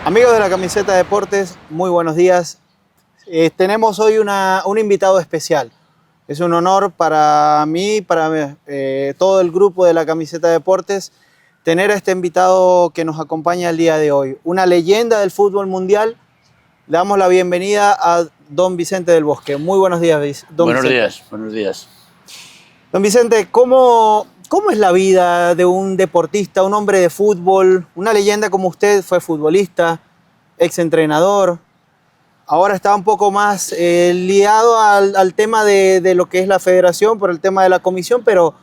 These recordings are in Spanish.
Amigos de la Camiseta Deportes, muy buenos días. Tenemos hoy un invitado especial. Es un honor para mí, para todo el grupo de la Camiseta Deportes, tener a este invitado que nos acompaña el día de hoy. Una leyenda del fútbol mundial. Le damos la bienvenida a don Vicente del Bosque. Muy buenos días, don Buenos Vicente. días, buenos días. Don Vicente, ¿cómo es la vida de un deportista, un hombre de fútbol? Una leyenda como usted, fue futbolista, exentrenador. Ahora está un poco más liado al tema de lo que es la federación por el tema de la comisión, pero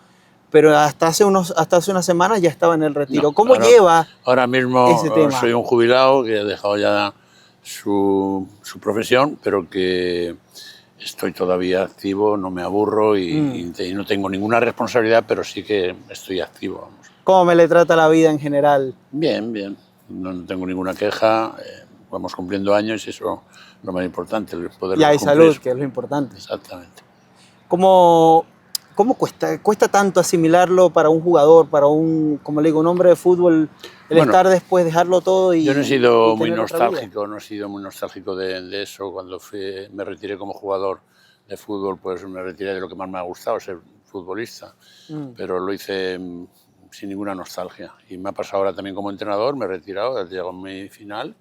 hasta hace unas semanas ya estaba en el retiro. No, ¿Cómo lleva ahora mismo ese tema? soy un jubilado que ha dejado ya su profesión, pero que estoy todavía activo, no me aburro y no tengo ninguna responsabilidad, pero sí que estoy activo. Vamos. ¿Cómo me le trata la vida en general? Bien, bien, no tengo ninguna queja, vamos cumpliendo años y eso es lo más importante, el poder Y hay cumplir. salud, que es lo importante. Exactamente. ¿Cómo cuesta tanto asimilarlo para un jugador, para como le digo, un hombre de fútbol, el Bueno, estar después, dejarlo todo yo no he y sido muy tener otra vida? nostálgico, no he sido muy nostálgico de eso. Cuando me retiré como jugador de fútbol, pues me retiré de lo que más me ha gustado, ser futbolista. Pero lo hice sin ninguna nostalgia. Y me ha pasado ahora también como entrenador, me he retirado, he llegado a mi final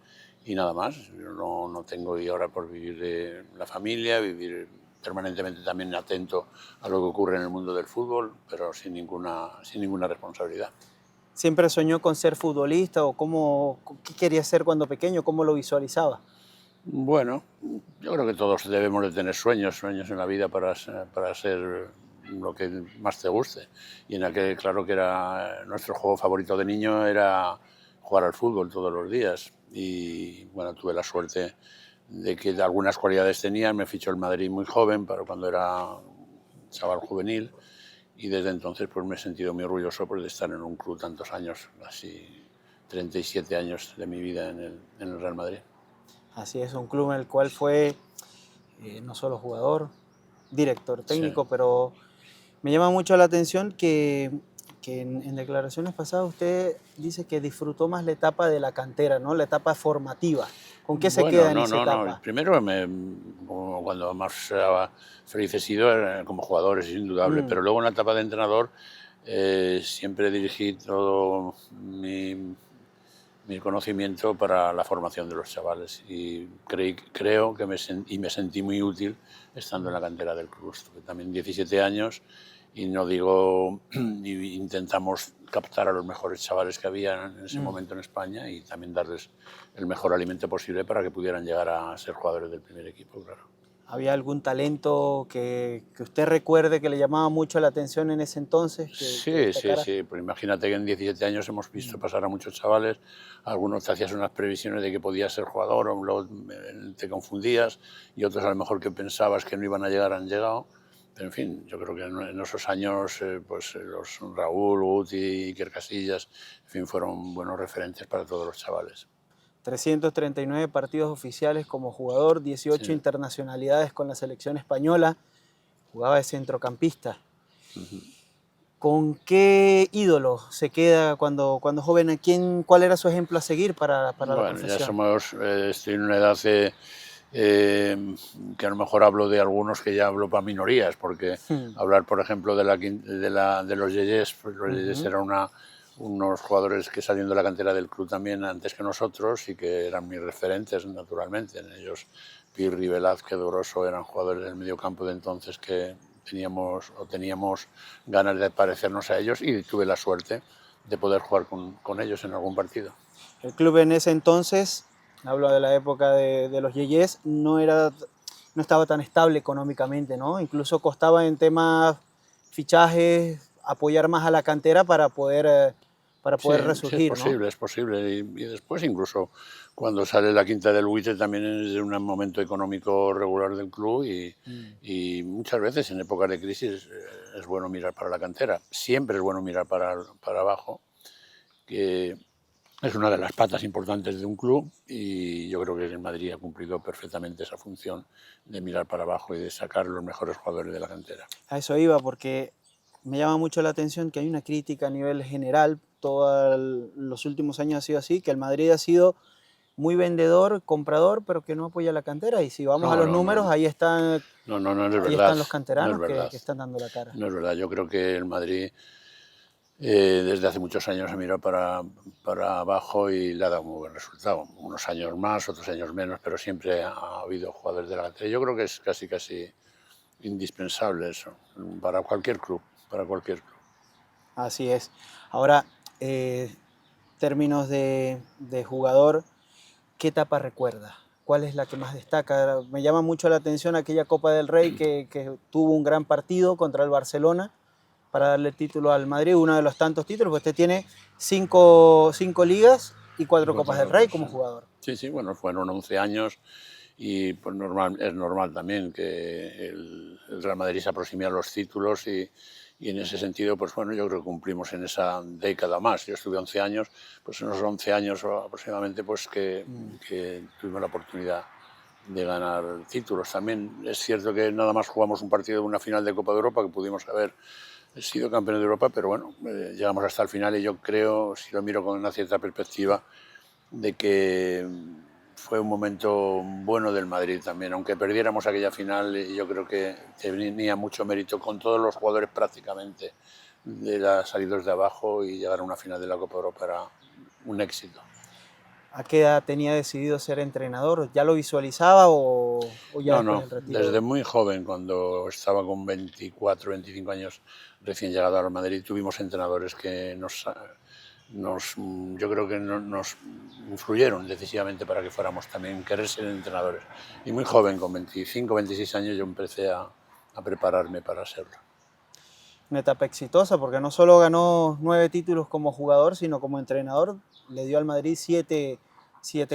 y nada más. Yo no tengo y ahora por vivir de la familia, vivir permanentemente también atento a lo que ocurre en el mundo del fútbol, pero sin ninguna responsabilidad. ¿Siempre soñó con ser futbolista o qué quería ser cuando pequeño? ¿Cómo lo visualizaba? Bueno, yo creo que todos debemos de tener sueños en la vida para ser lo que más te guste. Y en aquel, claro que era nuestro juego favorito de niño, era jugar al fútbol todos los días. Y bueno, tuve la suerte de que algunas cualidades tenía. Me fichó el Madrid muy joven, para cuando era chaval juvenil. Y desde entonces pues me he sentido muy orgulloso pues, de estar en un club tantos años, casi 37 años de mi vida en el Real Madrid. Así es, un club en el cual fue no solo jugador, director técnico, Sí. pero me llama mucho la atención que en declaraciones pasadas usted dice que disfrutó más la etapa de la cantera, ¿no? La etapa formativa. ¿Con qué se Bueno, queda en esa no. etapa? Primero, como cuando más feliz he sido como jugador, es indudable. Pero luego en la etapa de entrenador siempre dirigí todo mi conocimiento para la formación de los chavales. Y creo que me sentí muy útil estando en la cantera del club. Estuve también 17 años y no digo, intentamos captar a los mejores chavales que había en ese momento en España y también darles el mejor alimento posible para que pudieran llegar a ser jugadores del primer equipo, claro. ¿Había algún talento que usted recuerde que le llamaba mucho la atención en ese entonces? Que destacara? Sí. Pues imagínate que en 17 años hemos visto pasar a muchos chavales, algunos te hacías unas previsiones de que podías ser jugador, o luego te confundías, y otros a lo mejor que pensabas que no iban a llegar han llegado. Pero en fin, yo creo que en esos años pues los Raúl, Guti, Iker Casillas, en fin, fueron buenos referentes para todos los chavales. 339 partidos oficiales como jugador, 18 Sí. internacionalidades con la selección española, jugaba de centrocampista. ¿Con qué ídolo se queda cuando joven? ¿Cuál era su ejemplo a seguir para la Bueno, ya profesión? estoy en una edad que a lo mejor hablo de algunos que ya hablo para minorías, porque hablar, por ejemplo, de los Yeyes, pues los Yeyes eran unos jugadores que salieron de la cantera del club también antes que nosotros y que eran mis referentes, naturalmente. En ellos, Pirri, Velázquez, Oroso eran jugadores del mediocampo de entonces que teníamos ganas de parecernos a ellos y tuve la suerte de poder jugar con ellos en algún partido. El club en ese entonces, hablo de la época de los Yeyes, no estaba tan estable económicamente, ¿no? Incluso costaba en temas fichajes apoyar más a la cantera para poder Sí, sí resurgir, ¿no? es posible. Y después incluso cuando sale la quinta del Buitre también es de un momento económico regular del club y muchas veces en épocas de crisis es bueno mirar para la cantera. Siempre es bueno mirar para abajo, que es una de las patas importantes de un club y yo creo que el Madrid ha cumplido perfectamente esa función de mirar para abajo y de sacar los mejores jugadores de la cantera. A eso iba, porque me llama mucho la atención que hay una crítica a nivel general, todos los últimos años ha sido así, que el Madrid ha sido muy vendedor, comprador, pero que no apoya la cantera. Y si vamos No, a los no, números, no. ahí están, No es ahí verdad. están los No canteranos es verdad. que están dando la cara. No es verdad. Yo creo que el Madrid desde hace muchos años ha mirado para abajo y le ha dado muy buen resultado. Unos años más, otros años menos, pero siempre ha habido jugadores de la cantera. Yo creo que es casi indispensable eso, para cualquier club, para cualquier club. Así es. Ahora, términos de jugador, ¿qué etapa recuerda? ¿Cuál es la que más destaca? Me llama mucho la atención aquella Copa del Rey que tuvo un gran partido contra el Barcelona para darle el título al Madrid, uno de los tantos títulos, porque usted tiene cinco ligas y cuatro Copas del Rey como jugador. Sí, bueno, fueron 11 años y pues es normal también que el Real Madrid se aproxime a los títulos y en ese sentido, pues bueno, yo creo que cumplimos en esa década más. Yo estuve 11 años, pues en esos 11 años aproximadamente, pues que tuvimos la oportunidad de ganar títulos. También es cierto que nada más jugamos un partido de una final de Copa de Europa, que pudimos haber sido campeones de Europa, pero bueno, llegamos hasta el final y yo creo, si lo miro con una cierta perspectiva, de que fue un momento bueno del Madrid también, aunque perdiéramos aquella final, yo creo que tenía mucho mérito con todos los jugadores prácticamente de las salidas de abajo y llegar a una final de la Copa Europa era un éxito. ¿A qué edad tenía decidido ser entrenador? ¿Ya lo visualizaba o ya después del retiro? Desde muy joven, cuando estaba con 24, 25 años recién llegado al Madrid, tuvimos entrenadores que yo creo que nos influyeron decisivamente para que fuéramos también querer ser entrenadores. Y muy joven, con 25, 26 años, yo empecé a prepararme para serlo. Una etapa exitosa porque no solo ganó 9 títulos como jugador, sino como entrenador. Le dio al Madrid 7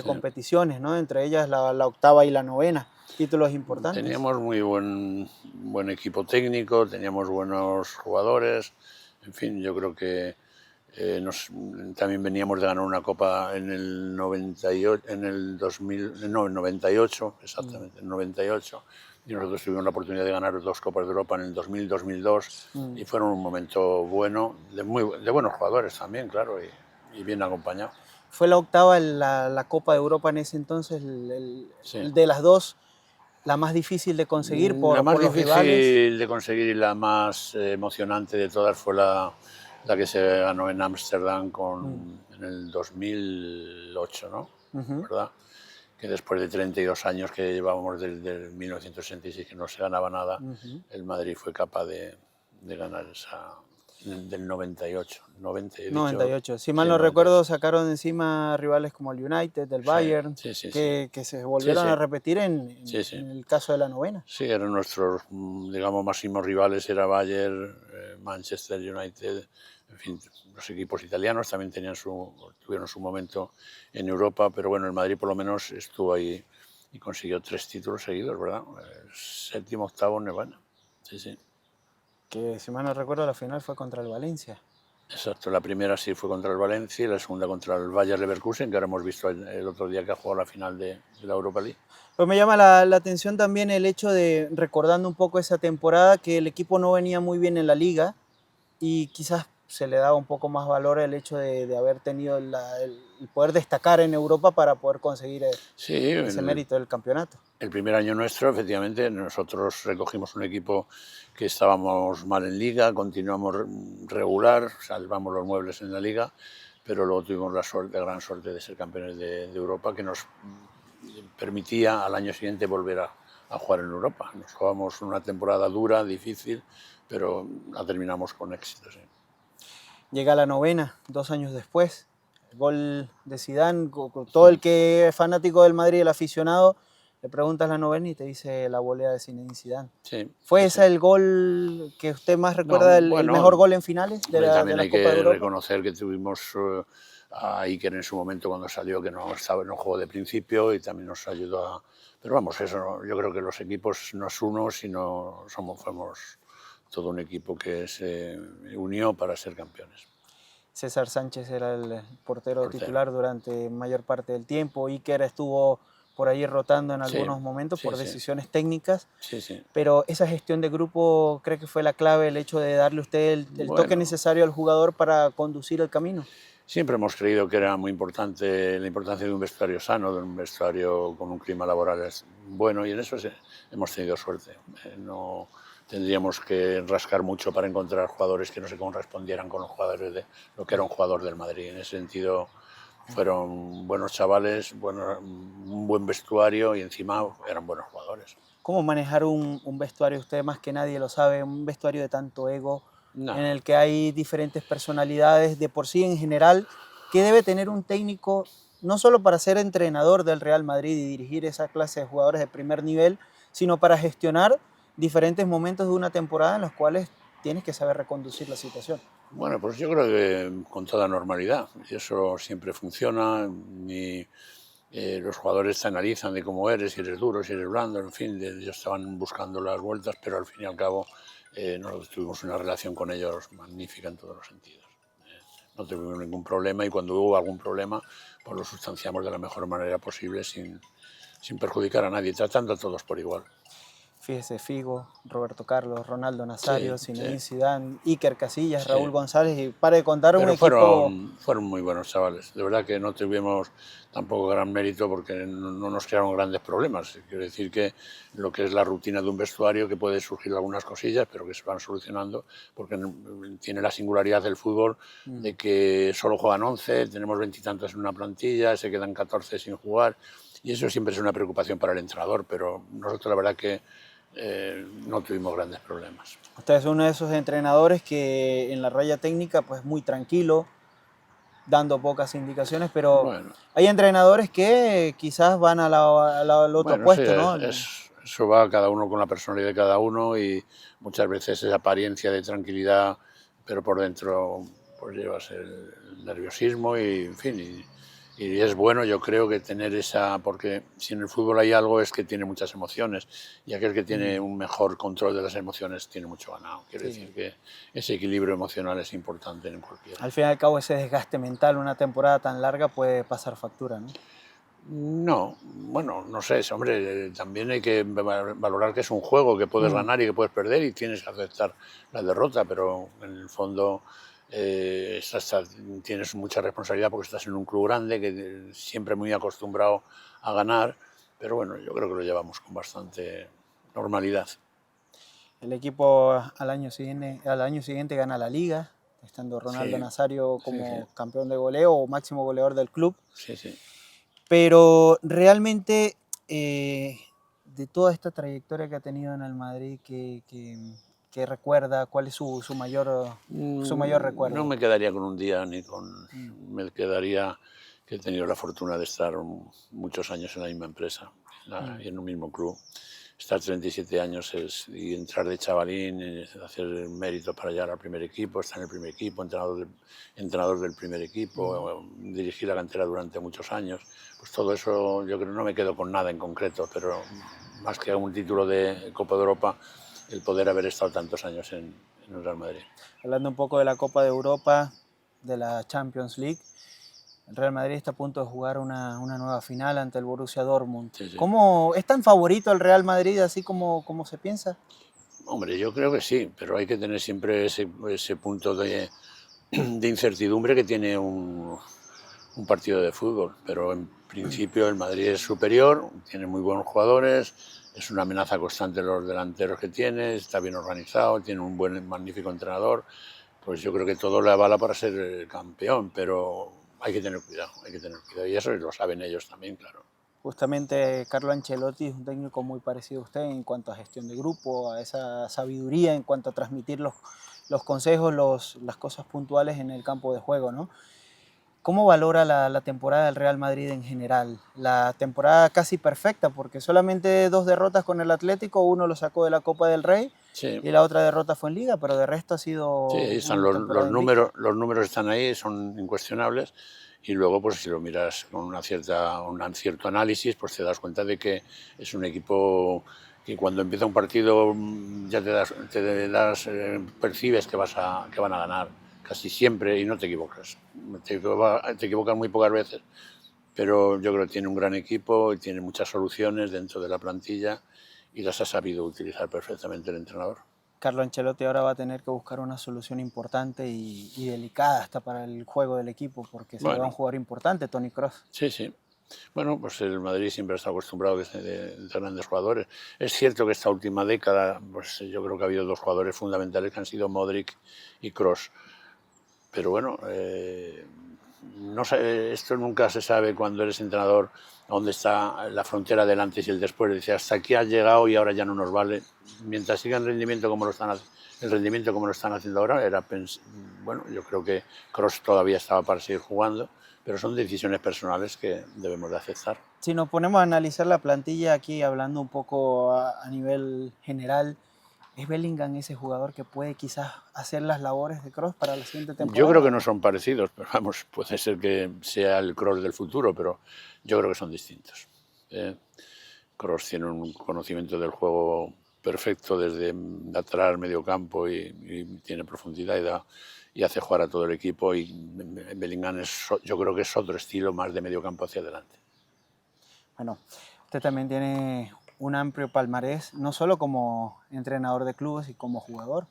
competiciones, ¿no? Entre ellas la octava y la novena. Títulos importantes. Teníamos muy buen equipo técnico, teníamos buenos jugadores. En fin, yo creo que también veníamos de ganar una copa en el 98, en el 2000, no, en 98, exactamente, en 98. Y nosotros tuvimos la oportunidad de ganar 2 Copas de Europa en el 2000, 2002 y fueron un momento bueno, de buenos jugadores también, claro, y bien acompañados. Fue la octava la Copa de Europa en ese entonces, Sí. de las dos, la más difícil de conseguir por La más los difícil rivales. de conseguir y la más emocionante de todas fue la que se ganó en Ámsterdam en el 2008, ¿no? ¿Verdad? Que después de 32 años que llevábamos desde 1966 que no se ganaba nada, el Madrid fue capaz de ganar esa del 98. 98. Si mal no recuerdo, sacaron encima rivales como el United, el Bayern, que se volvieron a repetir en el caso de la novena. Sí, eran nuestros, digamos, máximos rivales, era Bayern, Manchester United, en fin, los equipos italianos también tuvieron su momento en Europa, pero bueno, el Madrid por lo menos estuvo ahí y consiguió 3 títulos seguidos, ¿verdad? Séptimo, octavo, novena. Sí. Que si mal no recuerdo, la final fue contra el Valencia. Exacto, la primera sí fue contra el Valencia y la segunda contra el Bayer Leverkusen, que ahora hemos visto el otro día que ha jugado la final de la Europa League. Pues me llama la atención también el hecho de, recordando un poco esa temporada, que el equipo no venía muy bien en la liga y quizás se le daba un poco más valor el hecho de haber tenido el poder destacar en Europa para poder conseguir ese mérito del campeonato. El primer año nuestro, efectivamente, nosotros recogimos un equipo que estábamos mal en liga, continuamos regular, salvamos los muebles en la liga, pero luego tuvimos la gran suerte de ser campeones de Europa, que nos permitía al año siguiente volver a jugar en Europa. Nos jugamos una temporada dura, difícil, pero la terminamos con éxito. Sí. Llega la novena, 2 años después, el gol de Zidane, todo el que es fanático del Madrid, el aficionado, le preguntas la novena y te dice la volea de Zinedine Zidane. Sí, ¿Fue ese el gol que usted más recuerda, el mejor gol en finales de la Copa de Europa? También hay que reconocer que tuvimos a Iker en su momento cuando salió, que no jugó de principio y también nos ayudó a... Pero vamos, eso yo creo que los equipos no es uno, sino fuimos todo un equipo que se unió para ser campeones. César Sánchez era el portero titular durante mayor parte del tiempo. Iker estuvo por ahí rotando en algunos momentos por decisiones técnicas. Pero esa gestión de grupo, ¿cree que fue la clave el hecho de darle usted el toque necesario al jugador para conducir el camino? Siempre hemos creído que era muy importante la importancia de un vestuario sano, de un vestuario con un clima laboral bueno, y en eso hemos tenido suerte. No tendríamos que rascar mucho para encontrar jugadores que no se correspondieran con los jugadores de lo que era un jugador del Madrid. En ese sentido fueron buenos chavales, un buen vestuario y encima eran buenos jugadores. ¿Cómo manejar un vestuario? Usted más que nadie lo sabe, un vestuario de tanto ego, No. en el que hay diferentes personalidades, de por sí en general, ¿qué debe tener un técnico, no solo para ser entrenador del Real Madrid y dirigir esa clase de jugadores de primer nivel, sino para gestionar diferentes momentos de una temporada en los cuales tienes que saber reconducir la situación? Bueno, pues yo creo que con toda normalidad, y eso siempre funciona. Los jugadores te analizan de cómo eres, si eres duro, si eres blando, en fin, ellos estaban buscando las vueltas, pero al fin y al cabo nosotros tuvimos una relación con ellos magnífica en todos los sentidos. No tuvimos ningún problema y cuando hubo algún problema, pues lo sustanciamos de la mejor manera posible sin perjudicar a nadie, tratando a todos por igual. Fíjese, Figo, Roberto Carlos, Ronaldo Nazario, Sí, Zinedine sí. Zidane, Iker Casillas, Sí. Raúl González, y para de contar un Pero equipo... fueron muy buenos chavales. De verdad que no tuvimos tampoco gran mérito porque no nos crearon grandes problemas. Quiero decir que lo que es la rutina de un vestuario, que puede surgir algunas cosillas, pero que se van solucionando, porque tiene la singularidad del fútbol de que solo juegan 11, tenemos 20 y tantos en una plantilla, se quedan 14 sin jugar, y eso siempre es una preocupación para el entrenador, pero nosotros la verdad que no tuvimos grandes problemas. Usted es uno de esos entrenadores que en la raya técnica, pues muy tranquilo, dando pocas indicaciones, pero Bueno, hay entrenadores que quizás van al otro bueno, sí, puesto, ¿no? eso va cada uno con la personalidad de cada uno y muchas veces esa apariencia de tranquilidad, pero por dentro pues llevas el nerviosismo y, en fin, y es bueno yo creo que tener esa, porque si en el fútbol hay algo es que tiene muchas emociones y aquel que tiene un mejor control de las emociones tiene mucho ganado. Quiero decir que ese equilibrio emocional es importante en cualquiera. Al fin y al cabo ese desgaste mental, una temporada tan larga puede pasar factura, ¿no? No, bueno, no sé, hombre, también hay que valorar que es un juego, que puedes ganar y que puedes perder y tienes que aceptar la derrota, pero en el fondo tienes mucha responsabilidad porque estás en un club grande, que siempre muy acostumbrado a ganar, pero bueno, yo creo que lo llevamos con bastante normalidad. El equipo al año siguiente gana la Liga, estando Ronaldo Sí, Nazario sí, como sí, campeón de goleo o máximo goleador del club. sí, sí. Pero realmente, de toda esta trayectoria que ha tenido en el Madrid, ¿qué recuerda? ¿Cuál es su mayor No recuerdo? me quedaría con un día ni con... Me quedaría que he tenido la fortuna de estar muchos años en la misma empresa y en un mismo club. Estar 37 años y entrar de chavalín, hacer méritos para llegar al primer equipo, estar en el primer equipo, entrenador del primer equipo, dirigir la cantera durante muchos años. Pues todo eso yo creo que no me quedo con nada en concreto, pero más que un título de Copa de Europa, el poder haber estado tantos años en el Real Madrid. Hablando un poco de la Copa de Europa, de la Champions League, el Real Madrid está a punto de jugar una nueva final ante el Borussia Dortmund. Sí, sí. ¿Cómo es tan favorito el Real Madrid así como se piensa? Hombre, yo creo que sí, pero hay que tener siempre ese punto de incertidumbre que tiene un partido de fútbol. Pero en principio el Madrid es superior, tiene muy buenos jugadores, es una amenaza constante los delanteros que tiene, está bien organizado, tiene un magnífico entrenador. Pues yo creo que todo le avala para ser campeón, pero hay que tener cuidado, hay que tener cuidado. Y eso lo saben ellos también, claro. Justamente Carlo Ancelotti es un técnico muy parecido a usted en cuanto a gestión de grupo, a esa sabiduría en cuanto a transmitir los consejos, las cosas puntuales en el campo de juego, ¿no? ¿Cómo valora la temporada del Real Madrid en general? La temporada casi perfecta, porque solamente 2 derrotas con el Atlético, uno lo sacó de la Copa del Rey Sí. y la otra derrota fue en Liga, pero de resto ha sido Sí, ahí están una temporada invicta. los números están ahí, son incuestionables. Y luego, pues si lo miras con un cierto análisis, pues te das cuenta de que es un equipo que cuando empieza un partido ya percibes que van a ganar casi siempre y no te equivocas. Te equivocas muy pocas veces, pero yo creo que tiene un gran equipo y tiene muchas soluciones dentro de la plantilla y las ha sabido utilizar perfectamente el entrenador. Carlo Ancelotti ahora va a tener que buscar una solución importante y delicada hasta para el juego del equipo, porque se le va un Bueno, jugador importante, Toni Kroos. sí, sí. Bueno, pues el Madrid siempre está acostumbrado de grandes jugadores. Es cierto que esta última década, pues yo creo que ha habido dos jugadores fundamentales que han sido Modric y Kroos. Pero bueno, no sé, esto nunca se sabe cuando eres entrenador dónde está la frontera del antes y el después. Dice, hasta aquí has llegado y ahora ya no nos vale. Mientras siga el rendimiento como lo están haciendo ahora, bueno, yo creo que Kroos todavía estaba para seguir jugando, pero son decisiones personales que debemos de aceptar. Si nos ponemos a analizar la plantilla aquí, hablando un poco a nivel general, ¿es Bellingham ese jugador que puede quizás hacer las labores de Kroos para la siguiente temporada? Yo creo que no son parecidos, pero vamos, puede ser que sea el Kroos del futuro, pero yo creo que son distintos. Kroos tiene un conocimiento del juego perfecto desde atrás, medio campo y tiene profundidad y hace jugar a todo el equipo, y Bellingham yo creo que es otro estilo más de medio campo hacia adelante. Bueno, usted también tiene un amplio palmarés, no solo como entrenador de clubes y como jugador.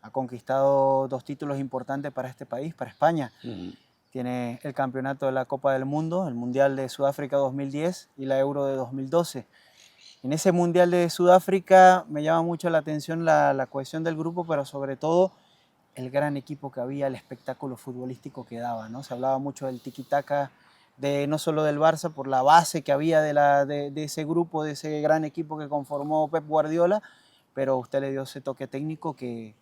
Ha conquistado 2 títulos importantes para este país, para España. Tiene el campeonato de la Copa del Mundo, el Mundial de Sudáfrica 2010 y la Euro de 2012. En ese Mundial de Sudáfrica me llama mucho la atención la cohesión del grupo, pero sobre todo el gran equipo que había, el espectáculo futbolístico que daba, ¿no? Se hablaba mucho del tiki-taka, no solo del Barça, por la base que había de ese grupo, de ese gran equipo que conformó Pep Guardiola, pero usted le dio ese toque técnico que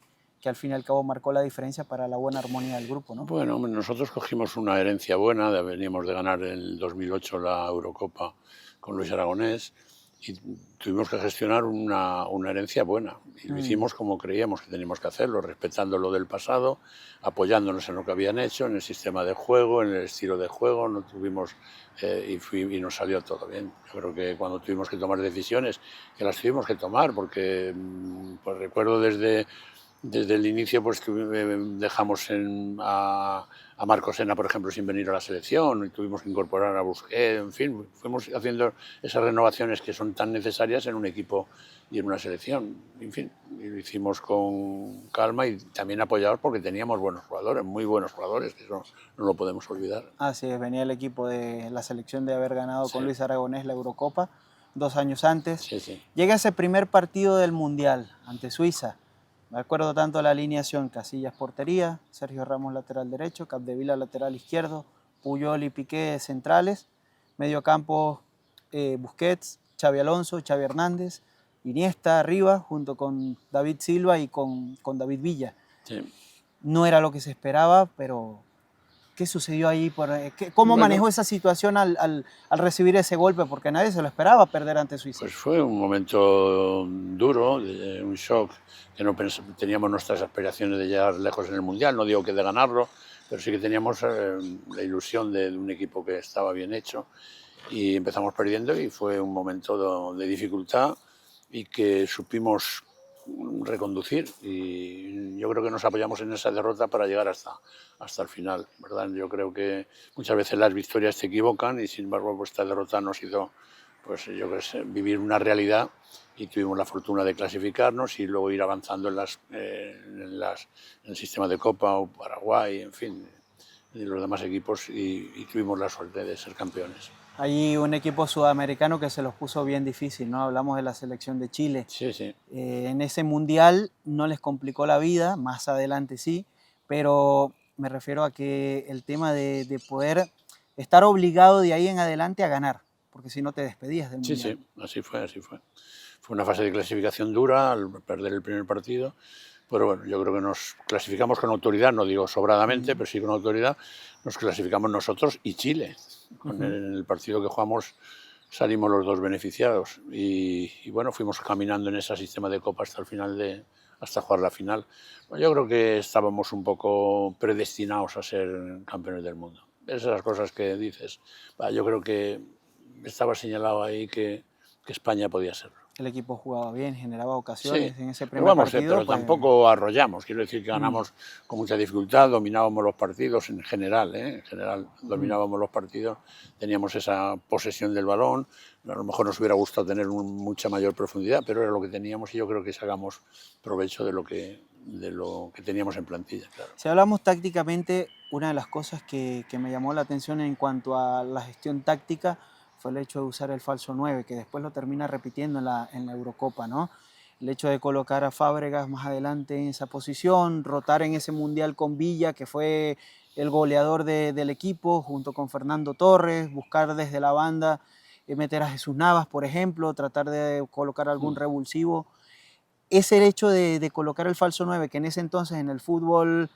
al fin y al cabo marcó la diferencia para la buena armonía del grupo, ¿no? Bueno, nosotros cogimos una herencia buena, veníamos de ganar en el 2008 la Eurocopa con Luis Aragonés, y tuvimos que gestionar una herencia buena, y lo hicimos como creíamos que teníamos que hacerlo, respetando lo del pasado, apoyándonos en lo que habían hecho, en el sistema de juego, en el estilo de juego, no tuvimos, y nos salió todo bien. Yo creo que cuando tuvimos que tomar decisiones, que las tuvimos que tomar, porque pues recuerdo desde el inicio, pues dejamos a Marcos Sena, por ejemplo, sin venir a la selección, y tuvimos que incorporar a Busquets, en fin, fuimos haciendo esas renovaciones que son tan necesarias en un equipo y en una selección. En fin, y lo hicimos con calma y también apoyados porque teníamos buenos jugadores, muy buenos jugadores, que eso no lo podemos olvidar. Así es, venía el equipo de la selección de haber ganado con Sí. Luis Aragonés la Eurocopa 2 años antes. Sí, sí. Llega ese primer partido del Mundial ante Suiza. Me acuerdo tanto la alineación: Casillas portería, Sergio Ramos lateral derecho, Capdevila lateral izquierdo, Puyol y Piqué centrales, medio campo Busquets, Xavi Alonso, Xavi Hernández, Iniesta arriba junto con David Silva y con David Villa. Sí. No era lo que se esperaba, pero ¿qué sucedió ahí? ¿Cómo manejó esa situación al recibir ese golpe? Porque nadie se lo esperaba perder ante Suiza. Pues fue un momento duro, un shock, que no teníamos nuestras aspiraciones de llegar lejos en el Mundial, no digo que de ganarlo, pero sí que teníamos la ilusión de un equipo que estaba bien hecho, y empezamos perdiendo y fue un momento de dificultad y que supimos reconducir, y yo creo que nos apoyamos en esa derrota para llegar hasta el final, ¿verdad? Yo creo que muchas veces las victorias se equivocan y sin embargo pues, esta derrota nos hizo, pues yo creo, vivir una realidad, y tuvimos la fortuna de clasificarnos y luego ir avanzando en el sistema de Copa o Paraguay, en fin, y los demás equipos, y tuvimos la suerte de ser campeones. Hay un equipo sudamericano que se los puso bien difícil, ¿no? Hablamos de la selección de Chile. Sí, sí. En ese mundial no les complicó la vida, más adelante sí, pero me refiero a que el tema de poder estar obligado de ahí en adelante a ganar, porque si no te despedías del mundial. Sí, sí, así fue, así fue. Fue una fase de clasificación dura al perder el primer partido, pero bueno, yo creo que nos clasificamos con autoridad, no digo sobradamente, pero sí con autoridad. Nos clasificamos nosotros y Chile. En el partido que jugamos salimos los dos beneficiados, y bueno, fuimos caminando en ese sistema de Copa hasta el final, hasta jugar la final. Bueno, yo creo que estábamos un poco predestinados a ser campeones del mundo. Esas cosas que dices, yo creo que estaba señalado ahí que España podía serlo. El equipo jugaba bien, generaba Sí, ocasiones en ese pero primer vamos, partido, pero pues... tampoco arrollamos, quiero decir que ganamos con mucha dificultad, dominábamos los partidos en general dominábamos los partidos, teníamos esa posesión del balón, a lo mejor nos hubiera gustado tener mucha mayor profundidad, pero era lo que teníamos y yo creo que sacamos provecho de lo que teníamos en plantilla, claro. Si hablamos tácticamente, una de las cosas que me llamó la atención en cuanto a la gestión táctica fue el hecho de usar el falso 9, que después lo termina repitiendo en la Eurocopa, ¿no? El hecho de colocar a Fábregas más adelante en esa posición, rotar en ese Mundial con Villa, que fue el goleador del equipo, junto con Fernando Torres, buscar desde la banda, meter a Jesús Navas, por ejemplo, tratar de colocar algún revulsivo. Es el hecho de colocar el falso 9, que en ese entonces en el fútbol,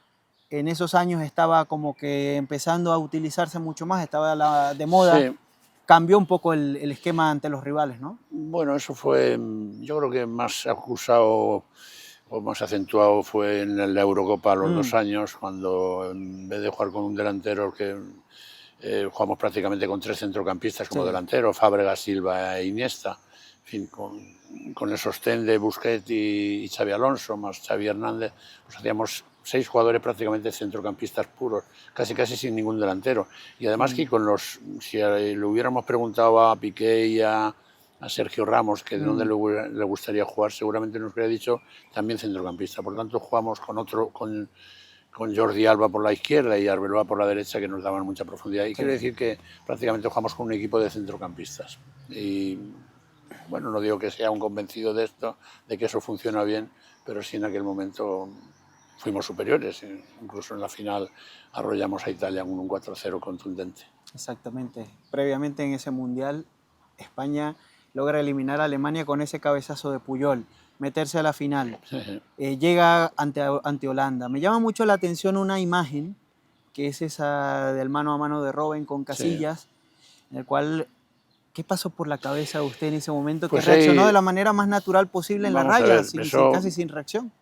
en esos años estaba como que empezando a utilizarse mucho más, estaba de moda, Sí, cambió un poco el esquema ante los rivales, ¿no? bueno, eso fue, yo creo que más acusado o más acentuado fue en la Eurocopa a los 2 años, cuando en vez de jugar con un delantero que jugamos prácticamente con 3 centrocampistas como Sí. delantero, Fábregas, Silva e Iniesta, en fin, con el sostén de Busquets y Xavi Alonso, más Xavi Hernández, pues hacíamos 6 jugadores prácticamente centrocampistas puros, casi sin ningún delantero. Y además que si le hubiéramos preguntado a Piqué y a Sergio Ramos que de dónde le gustaría jugar, seguramente nos hubiera dicho también centrocampista. Por tanto, jugamos con Jordi Alba por la izquierda y Arbeloa por la derecha, que nos daban mucha profundidad. Y quiero decir que prácticamente jugamos con un equipo de centrocampistas. Y bueno, no digo que sea un convencido de esto, de que eso funciona bien, pero sí en aquel momento fuimos superiores. Incluso en la final arrollamos a Italia con un 4-0 contundente. Exactamente. Previamente en ese Mundial, España logra eliminar a Alemania con ese cabezazo de Puyol, meterse a la final. Llega ante Holanda. Me llama mucho la atención una imagen, que es esa del mano a mano de Robben con Casillas, sí, en el cual, ¿qué pasó por la cabeza de usted en ese momento? Pues que reaccionó de la manera más natural posible en la vamos a raya, ver, casi sin reacción.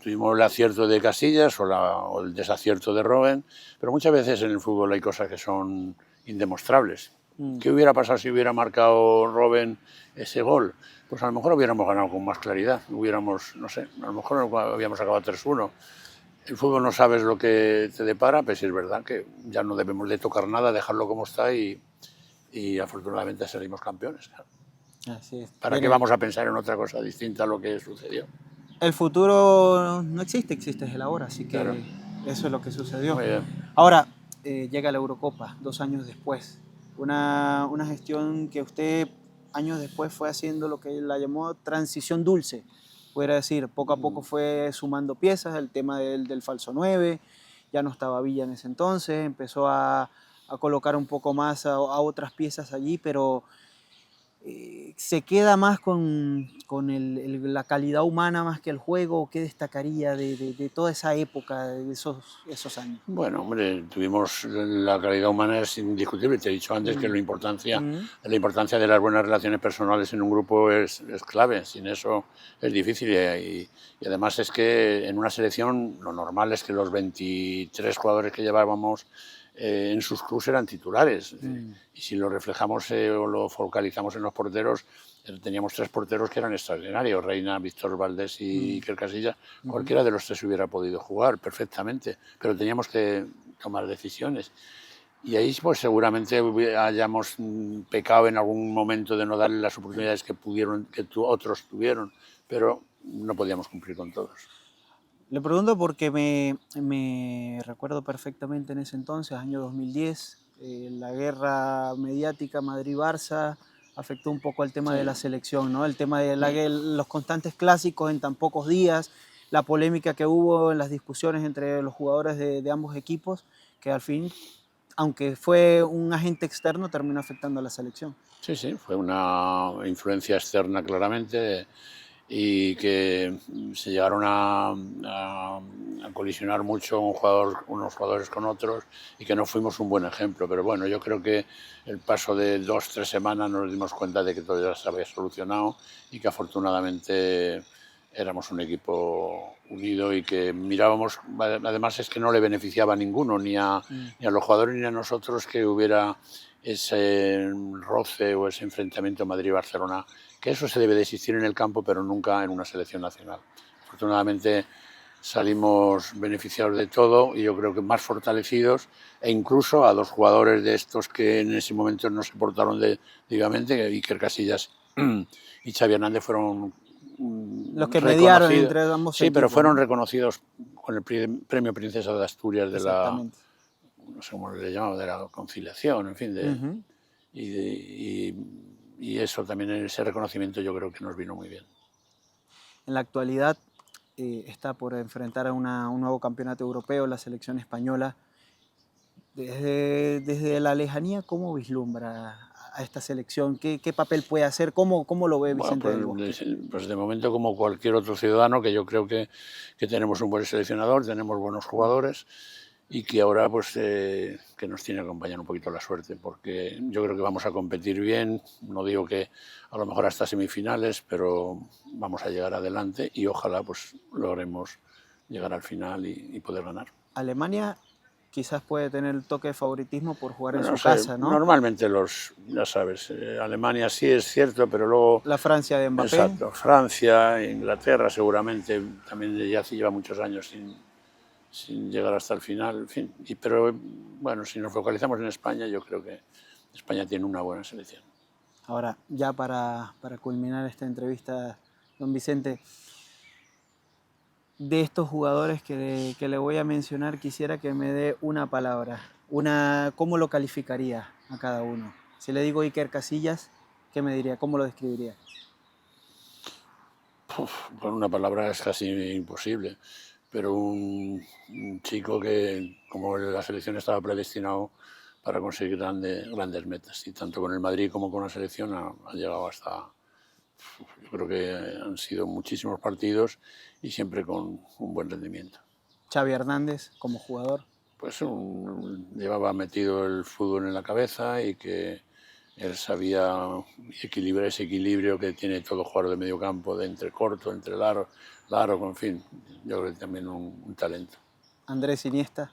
Tuvimos el acierto de Casillas o el desacierto de Robben, pero muchas veces en el fútbol hay cosas que son indemostrables. ¿Qué hubiera pasado si hubiera marcado Robben ese gol? Pues a lo mejor hubiéramos ganado con más claridad, no sé, a lo mejor habíamos acabado 3-1. El fútbol no sabes lo que te depara, pero sí es verdad que ya no debemos de tocar nada, dejarlo como está y afortunadamente salimos campeones. Así es. ¿Para qué vamos a pensar en otra cosa distinta a lo que sucedió? El futuro no existe, existe el ahora, así que Claro. eso es lo que sucedió. Muy bien. Ahora, llega la Eurocopa, 2 años después. Una gestión que usted años después fue haciendo lo que la llamó transición dulce. Pudiera decir, poco a poco fue sumando piezas, el tema del falso 9, ya no estaba Villa en ese entonces, empezó a colocar un poco más a otras piezas allí, pero se queda más con la calidad humana más que el juego. ¿Qué destacaría de toda esa época, de esos años? Bueno, hombre, tuvimos la calidad humana, es indiscutible. Te he dicho antes que la importancia de las buenas relaciones personales en un grupo es clave. Sin eso es difícil. Y además es que en una selección lo normal es que los 23 jugadores que llevábamos en sus clubes eran titulares. Y si lo reflejamos o lo focalizamos en los porteros, teníamos 3 porteros que eran extraordinarios, Reina, Víctor Valdés y Iker Casillas. Cualquiera de los 3 hubiera podido jugar perfectamente, pero teníamos que tomar decisiones. Y ahí pues seguramente hayamos pecado en algún momento de no darle las oportunidades que otros tuvieron, pero no podíamos cumplir con todos. Le pregunto porque me recuerdo perfectamente en ese entonces, año 2010, la guerra mediática Madrid-Barça afectó un poco el tema de la selección, ¿no? El tema de los constantes clásicos en tan pocos días, la polémica que hubo en las discusiones entre los jugadores de ambos equipos, que al fin, aunque fue un agente externo, terminó afectando a la selección. Sí, fue una influencia externa claramente y que se llegaron a colisionar mucho unos jugadores con otros y que no fuimos un buen ejemplo. Pero bueno, yo creo que el paso de 2-3 semanas nos dimos cuenta de que todo ya se había solucionado y que afortunadamente éramos un equipo unido y que mirábamos, además es que no le beneficiaba a ninguno, ni a los jugadores ni a nosotros, que hubiera ese roce o ese enfrentamiento Madrid-Barcelona, que eso se debe de existir en el campo, pero nunca en una selección nacional. Afortunadamente salimos beneficiados de todo y yo creo que más fortalecidos, e incluso a dos jugadores de estos que en ese momento no se portaron debidamente, que Iker Casillas y Xavi Hernández fueron los que mediaron entre ambos sí, equipos, pero fueron ¿no? reconocidos con el premio Princesa de Asturias de la, no sé cómo le llamamos, de la conciliación, en fin, y eso también, ese reconocimiento yo creo que nos vino muy bien. En la actualidad está por enfrentar a un nuevo campeonato europeo, la selección española. Desde la lejanía, ¿cómo vislumbra a esta selección? ¿Qué papel puede hacer? ¿Cómo lo ve Vicente del Bosque? Pues de momento, como cualquier otro ciudadano, que yo creo que tenemos un buen seleccionador, tenemos buenos jugadores y que ahora pues que nos tiene que acompañar un poquito la suerte, porque yo creo que vamos a competir bien. No digo que a lo mejor hasta semifinales, pero vamos a llegar adelante y ojalá pues logremos llegar al final y poder ganar. Alemania quizás puede tener el toque de favoritismo por jugar en su casa, ¿no? Normalmente ya sabes, Alemania sí es cierto, pero luego... La Francia de Mbappé. Exacto, Francia, Inglaterra seguramente, también ya lleva muchos años sin llegar hasta el final, en fin. Pero bueno, si nos focalizamos en España, yo creo que España tiene una buena selección. Ahora, ya para culminar esta entrevista, don Vicente, de estos jugadores que le voy a mencionar, quisiera que me dé una palabra. ¿Cómo lo calificaría a cada uno? Si le digo Iker Casillas, ¿qué me diría? ¿Cómo lo describiría? Con una palabra es casi imposible, pero un chico que, como la selección, estaba predestinado para conseguir grandes metas, y tanto con el Madrid como con la selección ha llegado hasta... Yo creo que han sido muchísimos partidos y siempre con un buen rendimiento. Xavi Hernández como jugador. Pues llevaba metido el fútbol en la cabeza y que él sabía equilibrar ese equilibrio que tiene todo jugador de medio campo, de entre corto, entre largo, en fin. Yo creo que también un talento. Andrés Iniesta.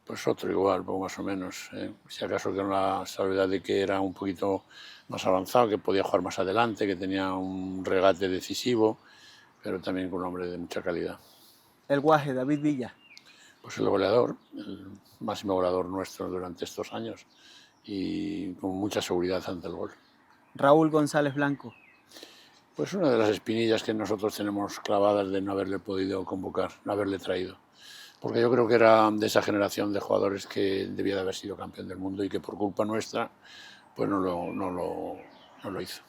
Pues otro igual, poco más o menos. Si acaso con la salvedad de que era un poquito más avanzado, que podía jugar más adelante, que tenía un regate decisivo, pero también con un hombre de mucha calidad. El Guaje, David Villa. Pues el goleador, el máximo goleador nuestro durante estos años y con mucha seguridad ante el gol. Raúl González Blanco. Pues una de las espinillas que nosotros tenemos clavadas de no haberle podido convocar, no haberle traído. Porque yo creo que era de esa generación de jugadores que debía de haber sido campeón del mundo y que por culpa nuestra pues no lo hizo.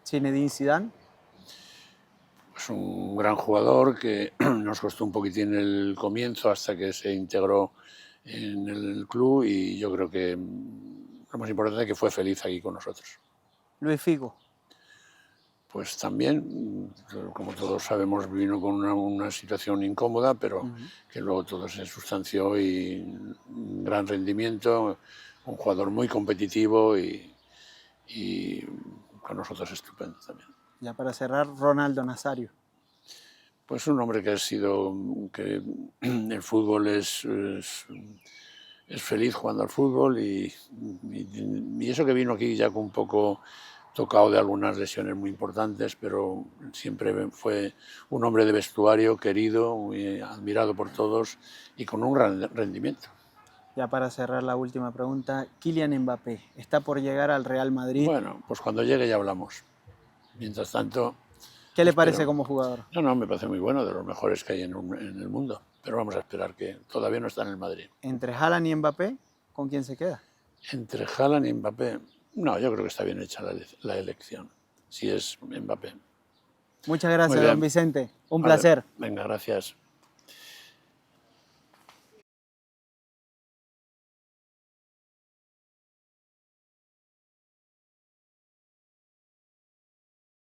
Zinedine Zidane. Pues un gran jugador que nos costó un poquitín el comienzo hasta que se integró en el club, y yo creo que lo más importante es que fue feliz aquí con nosotros. Luis Figo. Pues también, como todos sabemos, vino con una situación incómoda, pero que luego todo se sustanció y un gran rendimiento, un jugador muy competitivo y con nosotros estupendo también. Ya para cerrar, Ronaldo Nazario. Pues un hombre que que el fútbol es feliz jugando al fútbol y eso que vino aquí ya con un poco tocado de algunas lesiones muy importantes, pero siempre fue un hombre de vestuario querido, muy admirado por todos y con un gran rendimiento. Ya para cerrar la última pregunta, Kylian Mbappé, ¿está por llegar al Real Madrid? Bueno, pues cuando llegue ya hablamos. Mientras tanto... ¿Qué le parece como jugador? No, me parece muy bueno, de los mejores que hay en el mundo, pero vamos a esperar, que todavía no está en el Madrid. ¿Entre Haaland y Mbappé, con quién se queda? Entre Haaland y Mbappé... No, yo creo que está bien hecha la elección, si es Mbappé. Muchas gracias, don Vicente. Un placer. Venga, gracias.